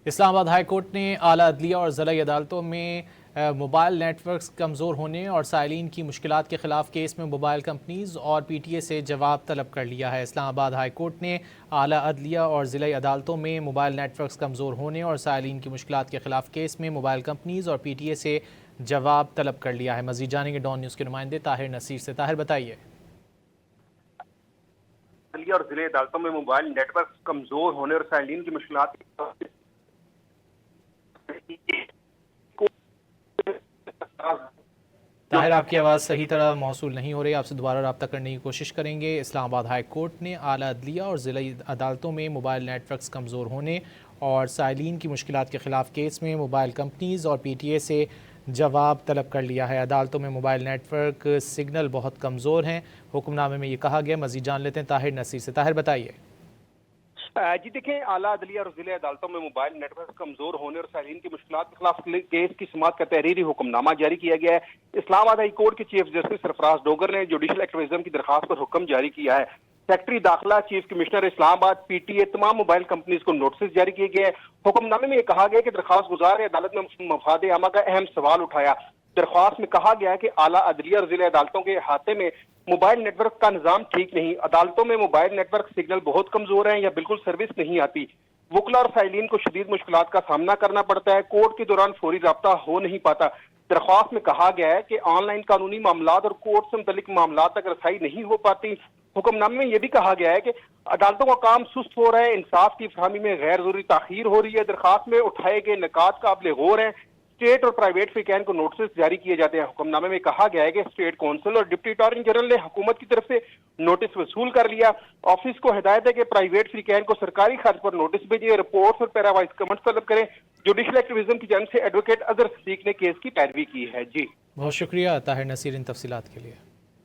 Islamabad high court ने आला अदलिया और ज़िला अदालतों में मोबाइल नेटवर्क्स कमज़ोर होने और साइलिन की मुश्किलात के ख़िलाफ़ केस में मोबाइल कंपनीज़ और PTA से जवाब तलब कर लिया है। इस्लामाबाद हाई कोर्ट ने आला अदलिया और ज़िला अदालतों में मोबाइल नेटवर्क्स कमज़ोर होने और साइलिन की मुश्किलात के ख़िलाफ़ केस में मोबाइल कंपनीज़ और PTA से जवाब तलब कर लिया है। मज़ीद जानेंगे डॉन न्यूज़ के नुमाइंदे ताहिर नसीर से। ताहिर बताइए। और जिले अदालतों में मोबाइल नेटवर्क कमजोर होने और साइलिन की मुश्किलात जो ताहिर, आपकी आवाज़ सही तरह मौसूल नहीं हो रही, आपसे दोबारा रब्ता करने की कोशिश करेंगे। इस्लामाबाद हाई कोर्ट ने आला अदलिया और ज़िला अदालतों में मोबाइल नेटवर्क्स कमज़ोर होने और साइलिन की मुश्किलात के ख़िलाफ़ केस में मोबाइल कंपनीज़ और PTA से जवाब तलब कर लिया है। अदालतों में मोबाइल नेटवर्क सिग्नल बहुत कमज़ोर हैं, हुक्मनामे में ये कहा गया। मज़ीद जान लेते हैं ताहिर नसीर से। ताहिर बताइए। जी देखें, आला अदलिया और जिले अदालतों में मोबाइल नेटवर्क कमजोर होने और साइलिन की मुश्किलात के खिलाफ केस की समाअत का तहरीरी हुक्मनामा जारी किया गया है। इस्लामाबाद हाई कोर्ट के चीफ जस्टिस सरफराज डोगर ने जुडिशल एक्टिविज्म की दरखास्त पर हुक्म जारी किया है। सेक्रेटरी दाखिला, चीफ कमिश्नर इस्लामाबाद, PTA, तमाम मोबाइल कंपनीज को नोटिस जारी किए गए हैं। हुक्मनामे में यह कहा गया कि दरखास्त गुजार ने अदालत में मफाद आमा का अहम सवाल उठाया। दरख्वास्त में कहा गया कि आला अदलिया और जिला अदालतों के अहाते में मोबाइल नेटवर्क का निजाम ठीक नहीं, अदालतों में मोबाइल नेटवर्क सिग्नल बहुत कमजोर है या बिल्कुल सर्विस नहीं आती, वकला और फाइलिन को शदीद मुश्किलात का सामना करना पड़ता है, कोर्ट के दौरान फौरी रब्ता हो नहीं पाता। दरख्वास्त में कहा गया है कि ऑनलाइन कानूनी मामलात और कोर्ट से मुतल्लिक मामलात तक रसाई नहीं हो पाती। हुक्मनामे में यह भी कहा गया है कि अदालतों का काम सुस्त हो रहा है, इंसाफ की फरहमी में गैर जरूरी ताखीर हो रही है। दरखास्त में उठाए गए निकात काबिल गौर हैं। स्टेट और प्राइवेट फिकैन को नोटिस जारी किए जाते हैं। हुक्मनामे में कहा गया है कि स्टेट काउंसिल और डिप्टी अटॉर्नी जनरल ने हुकूमत की तरफ से नोटिस वसूल कर लिया। ऑफिस को हिदायत है कि प्राइवेट फिकैन को सरकारी खर्च पर नोटिस भेजिए, रिपोर्ट्स और पैरावाइज कमेंट्स तलब करें। जुडिशल एक्टिविज्म की जानिब से एडवोकेट अजहर सिद्दीक ने केस की पैरवी की है। जी बहुत शुक्रिया ताहिर नसीर इन तफसीलात के लिए।